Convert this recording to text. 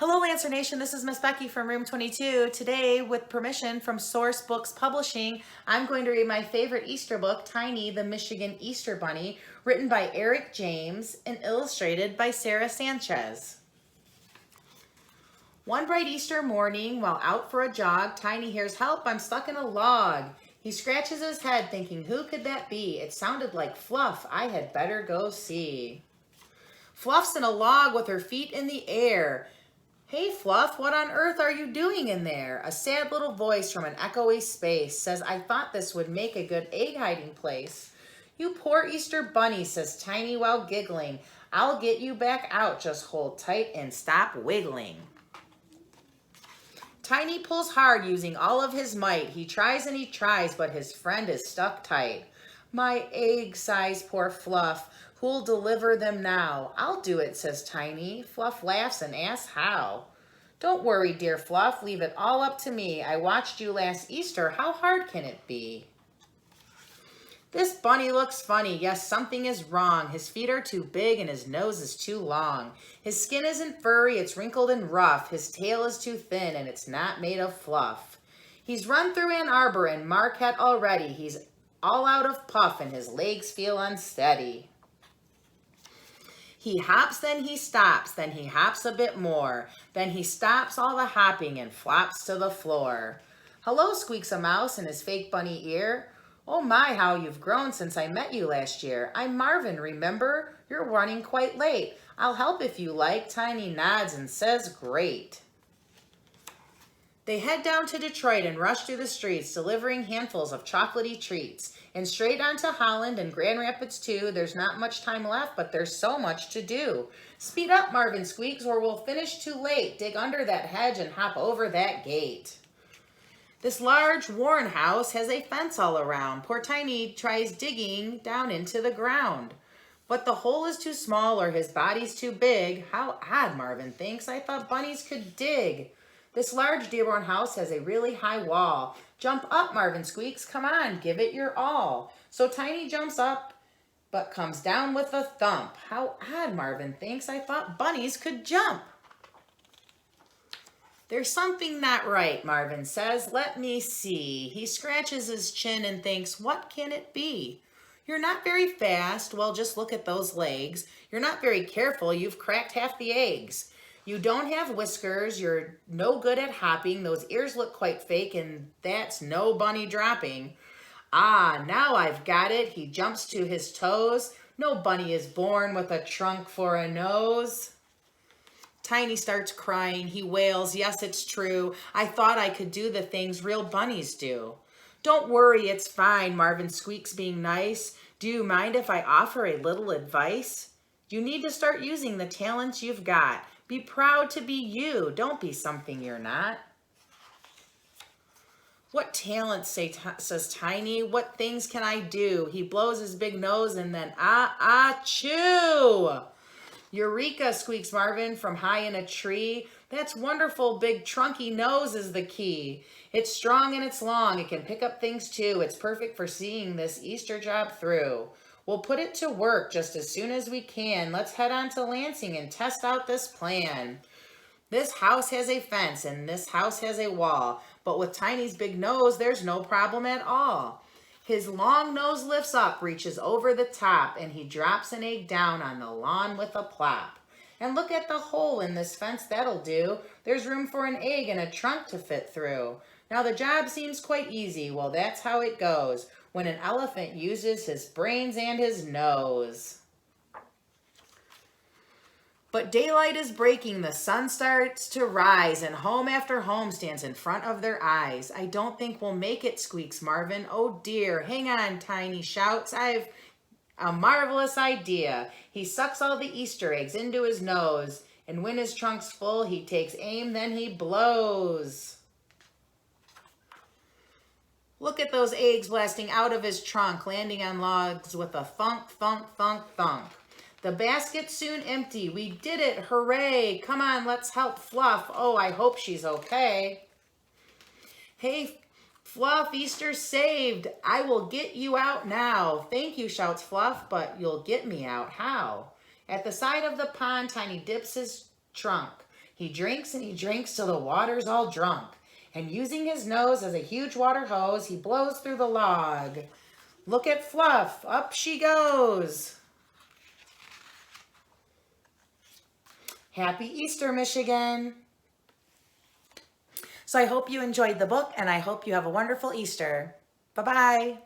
Hello, Lancer Nation. This is Miss Becky from Room 22. Today, with permission from Source Books Publishing, I'm going to read my favorite Easter book, Tiny the Michigan Easter Bunny, written by Eric James and illustrated by Sarah Sanchez. One bright Easter morning, while out for a jog, Tiny hears, "Help, I'm stuck in a log." He scratches his head, thinking, who could that be? It sounded like Fluff. I had better go see. Fluff's in a log with her feet in the air. "Hey, Fluff, what on earth are you doing in there?" A sad little voice from an echoey space says, "I thought this would make a good egg hiding place." "You poor Easter bunny," says Tiny while giggling. "I'll get you back out. Just hold tight and stop wiggling." Tiny pulls hard using all of his might. He tries and he tries, but his friend is stuck tight. "My egg," sighs poor Fluff. "Who'll deliver them now?" "I'll do it," says Tiny. Fluff laughs and asks how. "Don't worry, dear Fluff, leave it all up to me. I watched you last Easter. How hard can it be?" This bunny looks funny. Yes, something is wrong. His feet are too big and his nose is too long. His skin isn't furry, it's wrinkled and rough. His tail is too thin and it's not made of fluff. He's run through Ann Arbor and Marquette already. He's all out of puff and his legs feel unsteady. He hops, then he stops, then he hops a bit more. Then he stops all the hopping and flops to the floor. "Hello," squeaks a mouse in his fake bunny ear. "Oh my, how you've grown since I met you last year. I'm Marvin, remember? You're running quite late. I'll help if you like." Tiny nods and says, "Great." They head down to Detroit and rush through the streets, delivering handfuls of chocolatey treats. And straight on to Holland and Grand Rapids too. There's not much time left, but there's so much to do. "Speed up," Marvin squeaks, "or we'll finish too late. Dig under that hedge and hop over that gate." This large Warren house has a fence all around. Poor Tiny tries digging down into the ground. But the hole is too small or his body's too big. How odd, Marvin thinks. I thought bunnies could dig. This large Dearborn house has a really high wall. "Jump up," Marvin squeaks. "Come on, give it your all." So Tiny jumps up, but comes down with a thump. How odd, Marvin thinks. I thought bunnies could jump. "There's something not right," Marvin says. "Let me see." He scratches his chin and thinks, what can it be? "You're not very fast." Well, just look at those legs. "You're not very careful." You've cracked half the eggs. "You don't have whiskers." You're no good at hopping. Those ears look quite fake, and that's no bunny dropping. "Ah, now I've got it." He jumps to his toes. No bunny is born with a trunk for a nose. Tiny starts crying. He wails, "Yes, it's true. I thought I could do the things real bunnies do." "Don't worry, it's fine," Marvin squeaks, being nice. "Do you mind if I offer a little advice? You need to start using the talents you've got. Be proud to be you. Don't be something you're not." "What talents," says Tiny. "What things can I do?" He blows his big nose and then chew. "Eureka," squeaks Marvin from high in a tree. "That's wonderful. Big trunky nose is the key. It's strong and it's long. It can pick up things too. It's perfect for seeing this Easter job through. We'll put it to work just as soon as we can. Let's head on to Lansing and test out this plan. This house has a fence and this house has a wall, but with Tiny's big nose, there's no problem at all. His long nose lifts up, reaches over the top, and he drops an egg down on the lawn with a plop. And look at the hole in this fence, that'll do. There's room for an egg and a trunk to fit through. Now the job seems quite easy. Well, that's how it goes when an elephant uses his brains and his nose." But daylight is breaking, the sun starts to rise, and home after home stands in front of their eyes. "I don't think we'll make it," squeaks Marvin. "Oh dear, hang on," Tiny shouts. "I've a marvelous idea." He sucks all the Easter eggs into his nose, and when his trunk's full, he takes aim, then he blows. Look at those eggs blasting out of his trunk, landing on logs with a thunk, thunk, thunk, thunk. The basket's soon empty. "We did it, hooray. Come on, let's help Fluff. Oh, I hope she's okay." "Hey, Fluff, Easter's saved. I will get you out now." "Thank you," shouts Fluff, "but you'll get me out how?" At the side of the pond, Tiny dips his trunk. He drinks and he drinks till the water's all drunk. And using his nose as a huge water hose, he blows through the log. Look at Fluff, up she goes. Happy Easter, Michigan. So I hope you enjoyed the book, and I hope you have a wonderful Easter. Bye-bye.